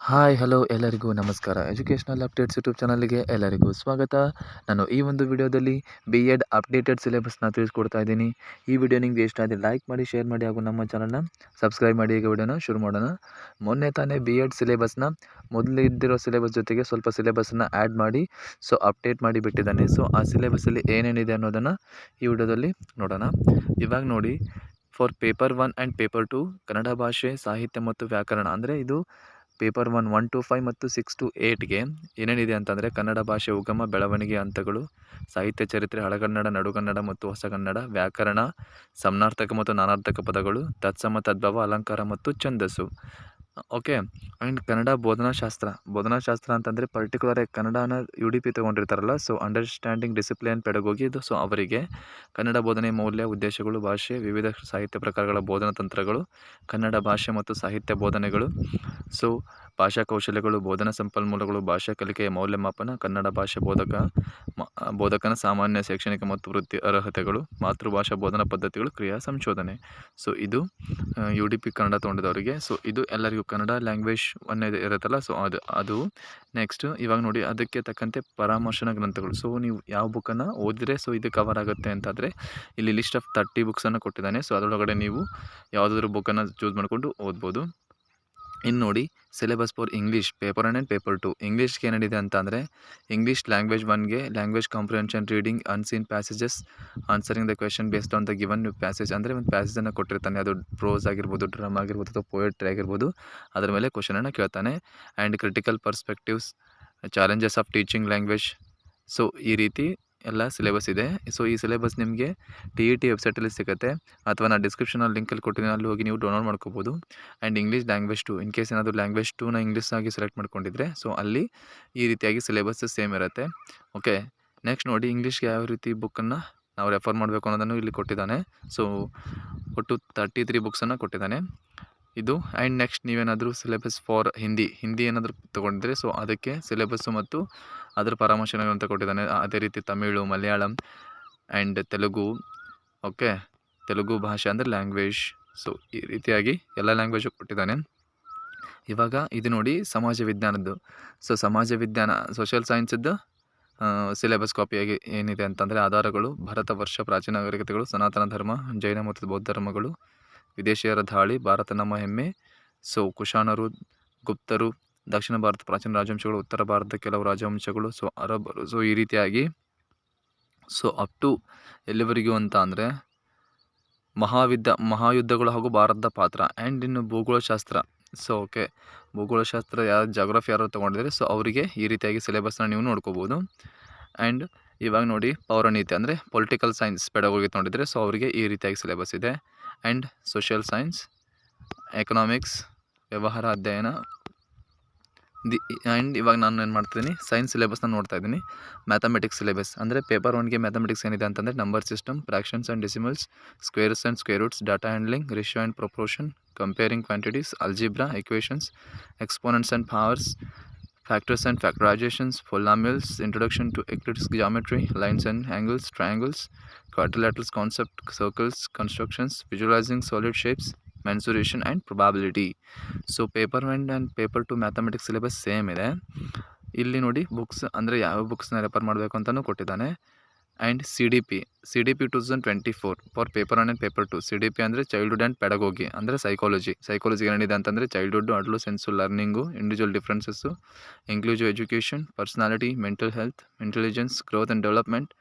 Hi hello ಎಲ್ಲರಿಗೂ ನಮಸ್ಕಾರ. Educational updates YouTube ಚಾನಲ್ಗೆ ಎಲ್ಲರಿಗೂ ಸ್ವಾಗತ. ನಾನು ಈ ಒಂದು ವಿಡಿಯೋದಲ್ಲಿ B.Ed ಅಪ್ಡೇಟೆಡ್ ಸಿಲೆಬಸ್ನ ತಿಳಿಸ್ಕೊಡ್ತಾ ಇದ್ದೀನಿ. ಈ ವಿಡಿಯೋ ನಿಮಗೆ ಇಷ್ಟ ಆದರೆ ಲೈಕ್ ಮಾಡಿ, ಶೇರ್ ಮಾಡಿ ಹಾಗೂ ನಮ್ಮ ಚಾನಲ್ನ ಸಬ್ಸ್ಕ್ರೈಬ್ ಮಾಡಿ. ಈಗ ವಿಡಿಯೋನ ಶುರು ಮಾಡೋಣ. ಮೊನ್ನೆ ತಾನೇ B.Ed ಸಿಲೆಬಸ್ನ ಮೊದಲು ಇದ್ದಿರೋ ಸಿಲೆಬಸ್ ಜೊತೆಗೆ ಸ್ವಲ್ಪ ಸಿಲೆಬಸ್ನ ಆ್ಯಡ್ ಮಾಡಿ ಅಪ್ಡೇಟ್ ಮಾಡಿ ಬಿಟ್ಟಿದ್ದಾನೆ. ಆ ಸಿಲೆಬಸ್ಸಲ್ಲಿ ಏನೇನಿದೆ ಅನ್ನೋದನ್ನು ಈ ವಿಡಿಯೋದಲ್ಲಿ ನೋಡೋಣ. ಇವಾಗ ನೋಡಿ, for paper 1 and paper 2 Kannada ಭಾಷೆ, ಸಾಹಿತ್ಯ ಮತ್ತು ವ್ಯಾಕರಣ, ಅಂದರೆ ಇದು ಪೇಪರ್ 1 1 to 5 ಮತ್ತು 6 to 8ಗೆ ಏನೇನಿದೆ ಅಂತಂದರೆ ಕನ್ನಡ ಭಾಷೆ ಉಗಮ ಬೆಳವಣಿಗೆ ಹಂತಗಳು, ಸಾಹಿತ್ಯ ಚರಿತ್ರೆ, ಹಳಗನ್ನಡ, ನಡುಗನ್ನಡ ಮತ್ತು ಹೊಸಗನ್ನಡ, ವ್ಯಾಕರಣ, ಸಮಾನಾರ್ಥಕ ಮತ್ತು ನಾನಾರ್ಥಕ ಪದಗಳು, ತತ್ಸಮ ತದ್ಭವ, ಅಲಂಕಾರ ಮತ್ತು ಛಂದಸ್ಸು. ಓಕೆ. ಆ್ಯಂಡ್ ಕನ್ನಡ ಬೋಧನಾಶಾಸ್ತ್ರ ಅಂತಂದರೆ ಪರ್ಟಿಕ್ಯುಲರ್ ಕನ್ನಡನ UDP ತೊಗೊಂಡಿರ್ತಾರಲ್ಲ, ಅಂಡರ್ಸ್ಟ್ಯಾಂಡಿಂಗ್ ಡಿಸಿಪ್ಲಿನ್ ಪೆಡಗೋಗಿ ಇದು. ಅವರಿಗೆ ಕನ್ನಡ ಬೋಧನೆ ಮೌಲ್ಯ, ಉದ್ದೇಶಗಳು, ಭಾಷೆ, ವಿವಿಧ ಸಾಹಿತ್ಯ ಪ್ರಕಾರಗಳ ಬೋಧನಾ ತಂತ್ರಗಳು, ಕನ್ನಡ ಭಾಷೆ ಮತ್ತು ಸಾಹಿತ್ಯ ಬೋಧನೆಗಳು, ಭಾಷಾ ಕೌಶಲ್ಯಗಳು, ಬೋಧನಾ ಸಂಪನ್ಮೂಲಗಳು, ಭಾಷಾ ಕಲಿಕೆಯ ಮೌಲ್ಯಮಾಪನ, ಕನ್ನಡ ಭಾಷೆ ಬೋಧಕನ ಸಾಮಾನ್ಯ ಶೈಕ್ಷಣಿಕ ಮತ್ತು ವೃತ್ತಿ ಅರ್ಹತೆಗಳು, ಮಾತೃಭಾಷಾ ಬೋಧನಾ ಪದ್ಧತಿಗಳು, ಕ್ರಿಯಾ ಸಂಶೋಧನೆ. ಇದು UDP ಕನ್ನಡ ತೊಗೊಂಡಿದ್ದವರಿಗೆ. ಇದು ಎಲ್ಲರಿಗೂ ಕನ್ನಡ ಲ್ಯಾಂಗ್ವೇಜ್ ಒನ್ ಇರುತ್ತಲ್ಲ, ಅದು ನೆಕ್ಸ್ಟ್. ಇವಾಗ ನೋಡಿ, ಅದಕ್ಕೆ ತಕ್ಕಂತೆ ಪರಾಮರ್ಶನ ಗ್ರಂಥಗಳು. ನೀವು ಯಾವ ಬುಕ್ಕನ್ನು ಓದಿದ್ರೆ ಇದು ಕವರ್ ಆಗುತ್ತೆ ಅಂತಾದರೆ ಇಲ್ಲಿ ಲಿಸ್ಟ್ ಆಫ್ 30 ಬುಕ್ಸನ್ನು ಕೊಟ್ಟಿದ್ದಾನೆ. ಅದರೊಳಗಡೆ ನೀವು ಯಾವುದಾದ್ರೂ ಬುಕ್ಕನ್ನು ಚೂಸ್ ಮಾಡಿಕೊಂಡು ಓದ್ಬೋದು. ಇನ್ನು ನೋಡಿ, syllabus for English paper 1 and paper 2. ಇಂಗ್ಲೀಷ್ಗೆ ಏನಿದೆ ಅಂತ ಅಂದರೆ ಇಂಗ್ಲೀಷ್ ಲ್ಯಾಂಗ್ವೇಜ್ 1ಗೆ language comprehension, reading unseen passages, answering the question based on the given passage. ಅಂದರೆ ಒಂದು ಪ್ಯಾಸೇಜನ್ನು ಕೊಟ್ಟಿರ್ತಾನೆ, ಅದು ಪ್ರೋಸ್ ಆಗಿರ್ಬೋದು, ಡ್ರಾಮಾ ಆಗಿರ್ಬೋದು ಅಥವಾ ಪೋಯಟ್ರಿ ಆಗಿರ್ಬೋದು, ಅದರ ಮೇಲೆ ಕ್ವೆಶನನ್ನು ಕೇಳ್ತಾನೆ. And critical perspectives, challenges of teaching language. ಈ ರೀತಿ ಎಲ್ಲ ಸಿಲೆಬಸ್ ಇದೆ. ಈ ಸಿಲೆಬಸ್ ನಿಮಗೆ TET ವೆಬ್ಸೈಟಲ್ಲಿ ಸಿಗುತ್ತೆ, ಅಥವಾ ನಾನು ಡಿಸ್ಕ್ರಿಪ್ಷನಲ್ಲಿ ಲಿಂಕಲ್ಲಿ ಕೊಟ್ಟಿದ್ದೀನಿ, ಅಲ್ಲಿ ಹೋಗಿ ನೀವು ಡೌನ್ಲೋಡ್ ಮಾಡ್ಕೋಬೋದು. And English language 2, in case ಏನಾದರೂ ಲ್ಯಾಂಗ್ವೇಜ್ 2ನ ಇಂಗ್ಲೀಷ್ ಆಗಿ ಸೆಲೆಕ್ಟ್ ಮಾಡ್ಕೊಂಡಿದ್ರೆ ಅಲ್ಲಿ ಈ ರೀತಿಯಾಗಿ ಸಿಲೆಬಸ್ ಸೇಮ್ ಇರುತ್ತೆ. ಓಕೆ. ನೆಕ್ಸ್ಟ್ ನೋಡಿ, ಇಂಗ್ಲೀಷ್ಗೆ ಯಾವ ರೀತಿ ಬುಕ್ಕನ್ನು ನಾವು ರೆಫರ್ ಮಾಡಬೇಕು ಅನ್ನೋದನ್ನು ಇಲ್ಲಿ ಕೊಟ್ಟಿದ್ದಾನೆ. ಒಟ್ಟು 33 ಬುಕ್ಸನ್ನು ಕೊಟ್ಟಿದ್ದಾನೆ ಇದು. ಆ್ಯಂಡ್ ನೆಕ್ಸ್ಟ್ ನೀವೇನಾದರೂ ಸಿಲೆಬಸ್ ಫಾರ್ ಹಿಂದಿ ಏನಾದರೂ ತೊಗೊಂಡಿದ್ರೆ ಅದಕ್ಕೆ ಸಿಲೆಬಸ್ಸು ಮತ್ತು ಅದರ ಪರಾಮರ್ಶನಗಳು ಅಂತ ಕೊಟ್ಟಿದ್ದಾನೆ. ಅದೇ ರೀತಿ ತಮಿಳು, ಮಲಯಾಳಂ ಆ್ಯಂಡ್ ತೆಲುಗು. ಓಕೆ. ತೆಲುಗು ಭಾಷೆ ಅಂದರೆ ಲ್ಯಾಂಗ್ವೇಜ್. ಈ ರೀತಿಯಾಗಿ ಎಲ್ಲ ಲ್ಯಾಂಗ್ವೇಜು ಕೊಟ್ಟಿದ್ದಾನೆ. ಇವಾಗ ಇದು ನೋಡಿ, ಸಮಾಜ ವಿಜ್ಞಾನದ್ದು. ಸಮಾಜ ವಿಜ್ಞಾನ ಸೋಷಿಯಲ್ ಸೈನ್ಸದ್ದು ಸಿಲೆಬಸ್ ಕಾಪಿಯಾಗಿ ಏನಿದೆ ಅಂತಂದರೆ ಆಧಾರಗಳು, ಭಾರತ ವರ್ಷ, ಪ್ರಾಚೀನ ನಾಗರಿಕತೆಗಳು, ಸನಾತನ ಧರ್ಮ, ಜೈನ ಮತ್ತು ಬೌದ್ಧ ಧರ್ಮಗಳು, ವಿದೇಶಿಯರ ದಾಳಿ, ಭಾರತ ನಮ್ಮ ಹೆಮ್ಮೆ, ಕುಶಾನರು, ಗುಪ್ತರು, ದಕ್ಷಿಣ ಭಾರತ ಪ್ರಾಚೀನ ರಾಜವಂಶಗಳು, ಉತ್ತರ ಭಾರತದ ಕೆಲವು ರಾಜವಂಶಗಳು, ಅರಬರು. ಈ ರೀತಿಯಾಗಿ ಅಪ್ ಟು ಎಲ್ಲಿವರೆಗೂ ಅಂತ ಅಂದರೆ ಮಹಾಯುದ್ಧಗಳು ಹಾಗೂ ಭಾರತದ ಪಾತ್ರ. ಆ್ಯಂಡ್ ಇನ್ನು ಭೂಗೋಳಶಾಸ್ತ್ರ. ಓಕೆ, ಭೂಗೋಳಶಾಸ್ತ್ರ ಜಾಗ್ರಫಿ ಯಾರು ತೊಗೊಂಡಿದ್ರೆ ಅವರಿಗೆ ಈ ರೀತಿಯಾಗಿ ಸಿಲೆಬಸ್ನ ನೀವು ನೋಡ್ಕೋಬೋದು. ಆ್ಯಂಡ್ ಇವಾಗ ನೋಡಿ, ಪೌರನೀತಿ ಅಂದರೆ ಪೊಲಿಟಿಕಲ್ ಸೈನ್ಸ್ ಪೆಡಗೋಗಿ ತೊಗೊಂಡಿದ್ರೆ ಅವರಿಗೆ ಈ ರೀತಿಯಾಗಿ ಸಿಲೆಬಸ್ ಇದೆ. ಆ್ಯಂಡ್ ಸೋಷಿಯಲ್ ಸೈನ್ಸ್, ಎಕನಾಮಿಕ್ಸ್, ವ್ಯವಹಾರ ಅಧ್ಯಯನ. ಆ್ಯಂಡ್ ಇವಾಗ ನಾನು ಏನು ಮಾಡ್ತಿದ್ದೀನಿ, ಸೈನ್ಸ್ ಸಿಲೆಬಸ್ನ ನೋಡ್ತಾ ಇದ್ದೀನಿ. ಮ್ಯಾಥಮೆಟಿಕ್ಸ್ ಸಿಲೆಬಸ್ ಅಂದರೆ ಪೇಪರ್ 1ಗೆ ಮ್ಯಾಥಮೆಟಿಕ್ಸ್ ಏನಿದೆ ಅಂತಂದರೆ number system, fractions and decimals, squares and square roots, data handling, ratio and proportion, comparing quantities, algebra, equations, exponents and powers, factors and factorizations, polynomials, introduction to Euclid's geometry, lines and angles, triangles, quadrilaterals, concept, circles, constructions, visualizing solid shapes, mensuration and probability. Paper 1 and paper 2 mathematics syllabus same ಇದೆ. ಇಲ್ಲಿ ನೋಡಿ, books ಅಂದರೆ ಯಾವ ಬುಕ್ಸ್ನ refer ಮಾಡಬೇಕು ಅಂತಲೂ ಕೊಟ್ಟಿದ್ದಾನೆ. And CDP 2024 for paper 1 and paper 2. CDP ಅಂದರೆ childhood and pedagogy, ಅಂದರೆ ಸೈಕಾಲಜಿ ಏನಿದೆ ಅಂತಂದರೆ ಚೈಲ್ಡ್ಹುಡ್, ಅಡ್ಲು, sense, learning, individual differences, inclusive education, personality, mental health, intelligence, growth and development,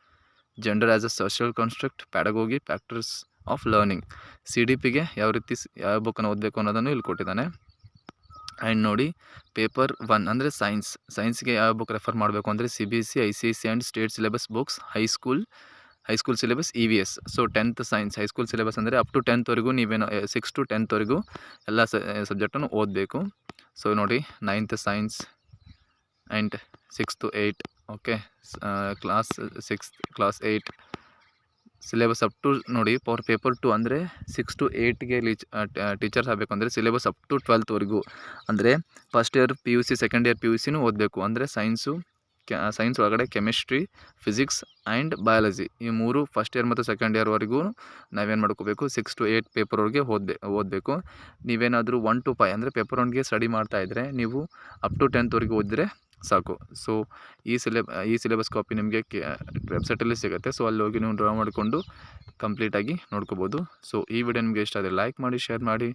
gender as a social construct, pedagogy, factors of learning. CDPಗೆ ಯಾವ ಯಾವ ಬುಕ್ಕನ್ನು ಓದಬೇಕು ಅನ್ನೋದನ್ನು ಇಲ್ಲಿ ಕೊಟ್ಟಿದ್ದಾನೆ. ಆ್ಯಂಡ್ ನೋಡಿ, ಪೇಪರ್ 1 ಅಂದರೆ ಸೈನ್ಸ್ಗೆ ಯಾವ ಬುಕ್ ರೆಫರ್ ಮಾಡಬೇಕು ಅಂದರೆ CBSE, ICSE and state syllabus books, high school syllabus, EVS. 10th science high school syllabus ಅಂದರೆ ಅಪ್ ಟು 10th ನೀವೇನು 6 to 10th ಎಲ್ಲ ಸಬ್ಜೆಕ್ಟನ್ನು ಓದಬೇಕು. ನೋಡಿ, 9th science and 6 to 8. Okay. Class 6 class 8 syllabus up to ನೋಡಿ, ಫಾರ್ ಪೇಪರ್ 2 ಅಂದರೆ 6 to 8ಗೆ teachers ಆಗಬೇಕು ಅಂದರೆ syllabus up to 12th ಅಂದರೆ first year PUC, second year PUCನೂ ಓದಬೇಕು. ಅಂದರೆ ಸೈನ್ಸು ಸೈನ್ಸ್ ಒಳಗಡೆ ಕೆಮಿಸ್ಟ್ರಿ, ಫಿಸಿಕ್ಸ್ ಆ್ಯಂಡ್ ಬಯಾಲಜಿ ಈ 3 ಫಸ್ಟ್ ಇಯರ್ ಮತ್ತು ಸೆಕೆಂಡ್ ಇಯರ್ವರೆಗೂ ನಾವೇನು ಮಾಡ್ಕೋಬೇಕು 6 to 8 ಪೇಪರ್ವರೆಗೆ ಓದಬೇಕು. ನೀವೇನಾದರೂ 1 to 5 ಅಂದರೆ ಪೇಪರ್ 1ಗೆ ಸ್ಟಡಿ ಮಾಡ್ತಾಯಿದ್ರೆ ನೀವು ಅಪ್ ಟು 10th ಓದಿದ್ರೆ ಸಾಕು. ಸೊ ಈ ಸಿಲೆಬಸ್ ಕಾಪಿ ನಿಮಗೆ ವೆಬ್ಸೈಟಲ್ಲಿ ಸಿಗುತ್ತೆ. ಸೊ ಅಲ್ಲಿ ಹೋಗಿ ನೀವು ಡ್ರಾ ಮಾಡಿಕೊಂಡು ಕಂಪ್ಲೀಟಾಗಿ ನೋಡ್ಕೋಬೋದು. ಸೊ ಈ ವಿಡಿಯೋ ನಿಮಗೆ ಇಷ್ಟ ಆದರೆ ಲೈಕ್ ಮಾಡಿ, ಶೇರ್ ಮಾಡಿ.